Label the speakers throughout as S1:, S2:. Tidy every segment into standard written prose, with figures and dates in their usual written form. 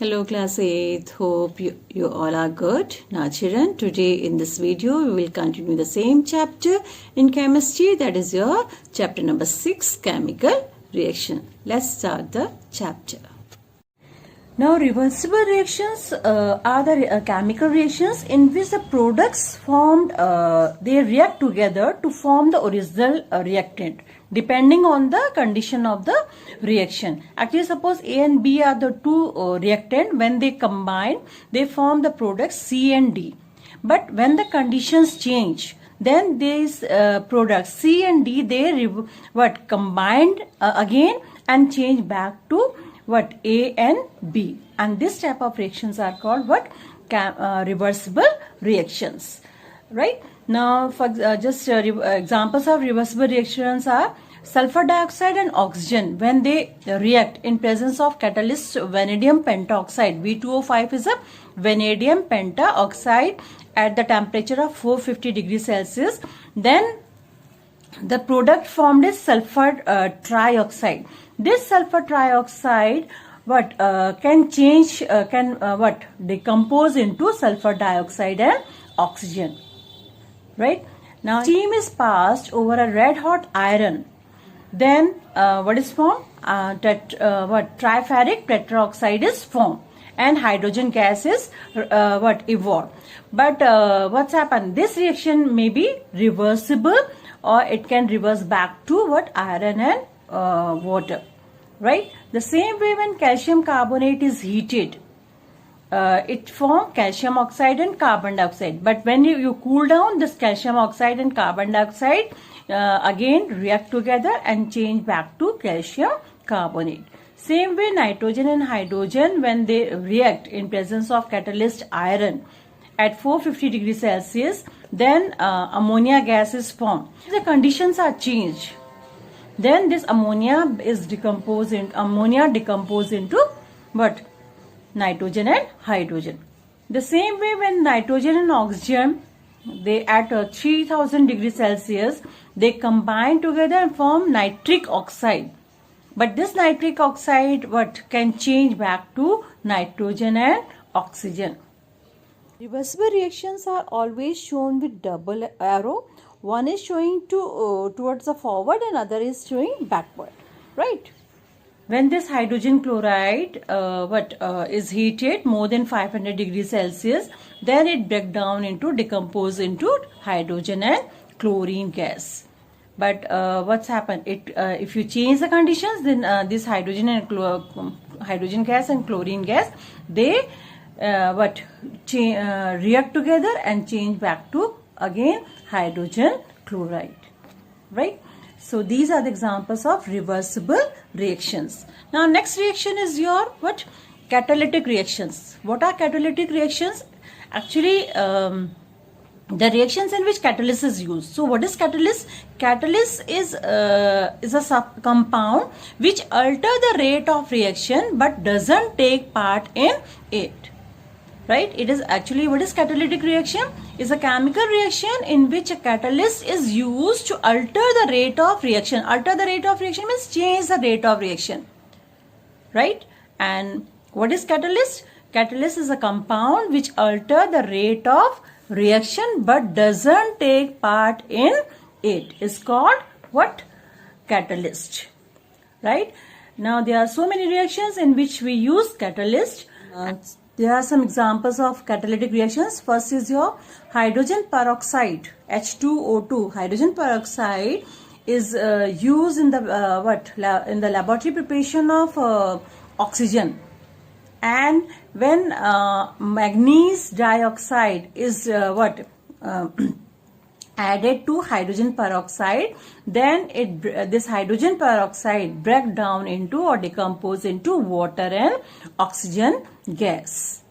S1: Hello class 8th, hope you all are good. Now children, today in this video we will continue the same chapter in chemistry, that is your chapter number 6, chemical reaction. Let's start the chapter. Now reversible reactions are the chemical reactions in which the products formed, they react together to form the original reactant depending on the condition of the reaction. Actually, suppose A and B are the two reactant. When they combine, they form the products C and D. But when the conditions change, then these products C and D, they combined again and change back to A and B. And this type of reactions are called reversible reactions. Right? Now, for examples of reversible reactions are sulfur dioxide and oxygen. When they react in presence of catalyst vanadium pentoxide, V2O5 is a vanadium pentoxide at the temperature of 450 degrees Celsius, then the product formed is sulfur trioxide. This sulfur trioxide can decompose into sulfur dioxide and oxygen. Right? Now, steam is passed over a red hot iron. Then, what is formed? Triferric tetroxide is formed, and hydrogen gas is evolved. But what's happened? This reaction may be reversible, or it can reverse back to iron and water. Right? The same way when calcium carbonate is heated, it forms calcium oxide and carbon dioxide. But when you cool down, this calcium oxide and carbon dioxide again react together and change back to calcium carbonate. Same way nitrogen and hydrogen, when they react in presence of catalyst iron at 450 degrees Celsius, then ammonia gas is formed. The conditions are changed. Then this ammonia decomposes into nitrogen and hydrogen. The same way when nitrogen and oxygen, they at 3000 degrees Celsius, they combine together and form nitric oxide. But this nitric oxide can change back to nitrogen and oxygen. Reversible reactions are always shown with double arrow. One is showing towards the forward and other is showing backward. Right? When this hydrogen chloride is heated more than 500 degrees Celsius, then it decompose into hydrogen and chlorine gas. But what's happened? If you change the conditions, then this hydrogen gas and chlorine gas, they react together and change back to again hydrogen chloride. Right? So these are the examples of reversible reactions. Now next reaction is your catalytic reactions. What are catalytic reactions? Actually, the reactions in which catalyst is used. So what is catalyst? Catalyst is a compound which alter the rate of reaction but doesn't take part in it. Right? It is actually, what is catalytic reaction? Is a chemical reaction in which a catalyst is used to alter the rate of reaction. Alter the rate of reaction means change the rate of reaction. Right? And what is catalyst? Catalyst is a compound which alter the rate of reaction but doesn't take part in it. Is called catalyst. Right? Now there are so many reactions in which we use catalyst. There are some examples of catalytic reactions. First is your hydrogen peroxide, H2O2. Hydrogen peroxide is used in the in the laboratory preparation of oxygen. And when manganese dioxide is added to hydrogen peroxide, then this hydrogen peroxide break down into or decompose into water and oxygen gas.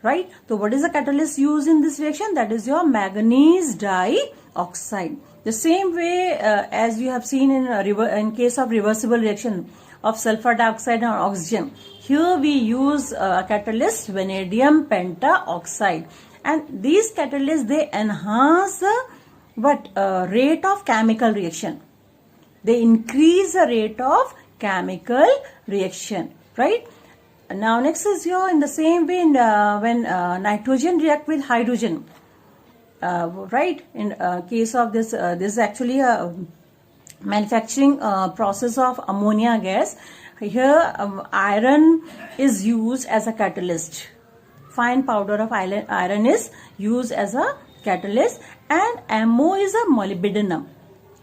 S1: Right? So what is the catalyst used in this reaction? That is your manganese dioxide. The same way as you have seen in case of reversible reaction of sulfur dioxide and oxygen. Here we use catalyst vanadium pentoxide. And these catalysts, they enhance the rate of chemical reaction. They increase the rate of chemical reaction. Right? Now next is your, in the same way, when nitrogen react with hydrogen, right? In case of this, this is actually a manufacturing process of ammonia gas. Here iron is used as a catalyst. Fine powder of iron is used as a catalyst, and MO is a molybdenum.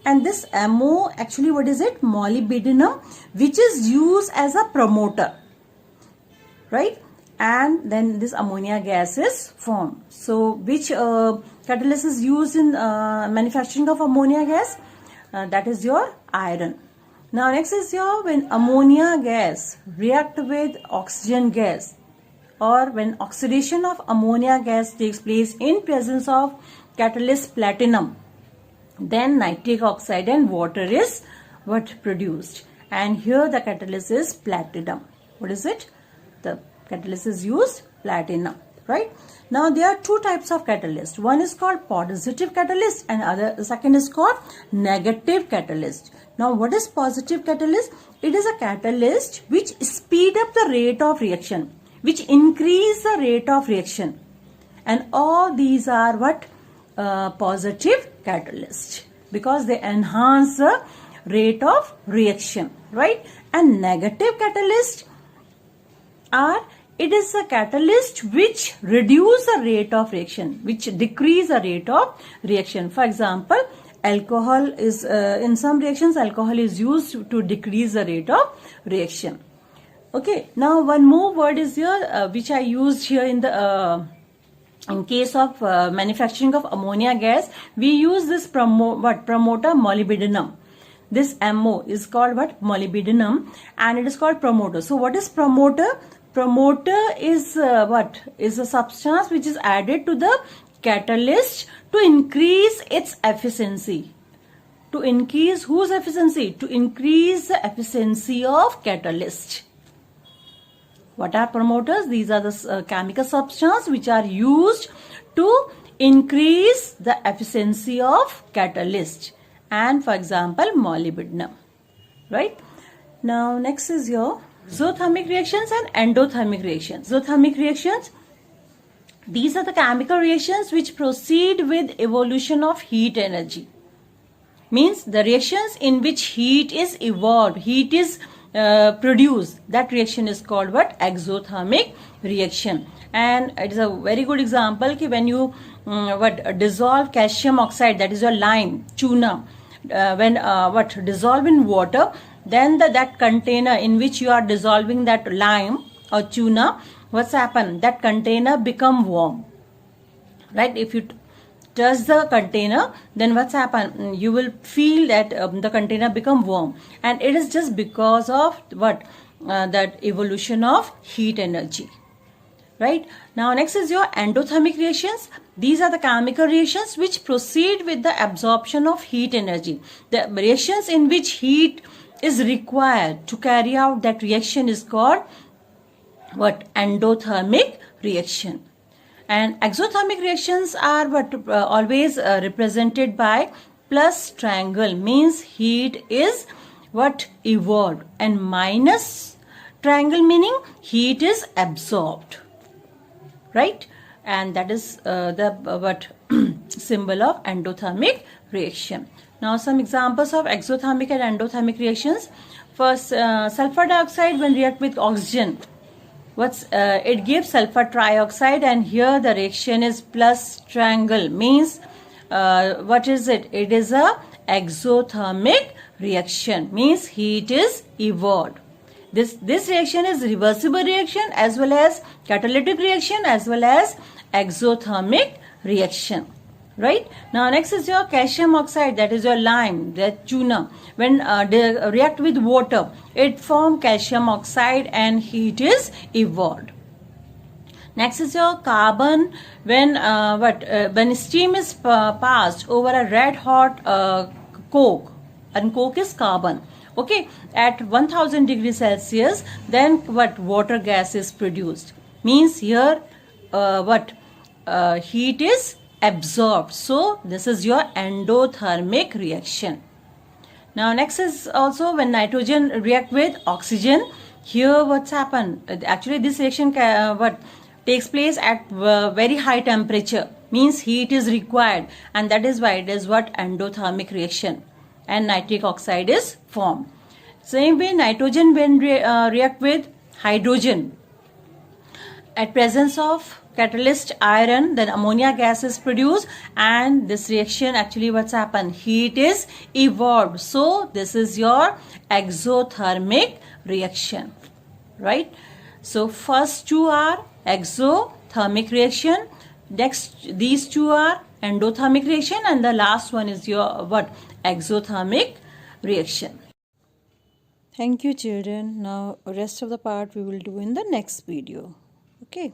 S1: And this MO, actually what is it? Molybdenum, which is used as a promoter, right? And then this ammonia gas is formed. So which catalyst is used in manufacturing of ammonia gas? That is your iron. Now next is your, when ammonia gas react with oxygen gas, or when oxidation of ammonia gas takes place in presence of catalyst platinum, then nitric oxide and water is what produced. And here the catalyst is platinum. What is it? The catalyst is used platinum, right? Now there are two types of catalyst. One is called positive catalyst, and the second is called negative catalyst. Now what is positive catalyst? It is a catalyst which speed up the rate of reaction, which increase the rate of reaction, and all these are what? Positive catalyst, because they enhance the rate of reaction, right? And negative catalyst are, it is a catalyst which reduce the rate of reaction, which decrease the rate of reaction. For example, alcohol is, in some reactions alcohol is used to decrease the rate of reaction. Okay, now one more word is here which I used here in the in case of manufacturing of ammonia gas. We use this promoter molybdenum. This MO is called what? Molybdenum, and it is called promoter. So what is promoter? Promoter is what? Is a substance which is added to the catalyst to increase its efficiency. To increase whose efficiency? To increase the efficiency of catalyst. What are promoters? These are the chemical substances which are used to increase the efficiency of catalyst. And for example, molybdenum, right? Now next is your exothermic reactions and endothermic reactions. Exothermic reactions, these are the chemical reactions which proceed with evolution of heat energy. Means the reactions in which heat is evolved, heat is produced, that reaction is called what? Exothermic reaction. And it is a very good example ki when you dissolve calcium oxide, that is your lime, tuna, when dissolve in water, then that container in which you are dissolving that lime or tuna, what's happened? That container become warm, right? If you touch the container, then what's happened? You will feel that the container become warm, and it is just because of what? That evolution of heat energy, right? Now next is your endothermic reactions. These are the chemical reactions which proceed with the absorption of heat energy. The reactions in which heat is required to carry out that reaction is called what? Endothermic reaction. And exothermic reactions are what? Always represented by plus triangle, means heat is what? Evolved, and minus triangle meaning heat is absorbed, right? And that is the what symbol of endothermic reaction. Now some examples of exothermic and endothermic reactions. First, sulfur dioxide when react with oxygen, it gives sulfur trioxide, and here the reaction is plus triangle, means what is it? It is a exothermic reaction, means heat is evolved. This reaction is reversible reaction as well as catalytic reaction as well as exothermic reaction, right? Now next is your calcium oxide, that is your lime, that tuna. When they react with water, it form calcium oxide and heat is evolved. Next is your carbon. When steam is passed over a red hot coke, and coke is carbon, okay, at 1000 degrees Celsius, then what? Water gas is produced, means here heat is absorbed. So this is your endothermic reaction. Now next is also when nitrogen react with oxygen, Here what's happened? Actually this reaction what takes place at very high temperature, means heat is required, and that is why it is what endothermic reaction, and nitric oxide is formed. Same way nitrogen when react with hydrogen at presence of catalyst iron, then ammonia gas is produced, and this reaction actually what's happened, heat is evolved. So this is your exothermic reaction, right? So first two are exothermic reaction, next these two are endothermic reaction, and the last one is your what, exothermic reaction. Thank you children. Now rest of the part we will do in the next video. Okay.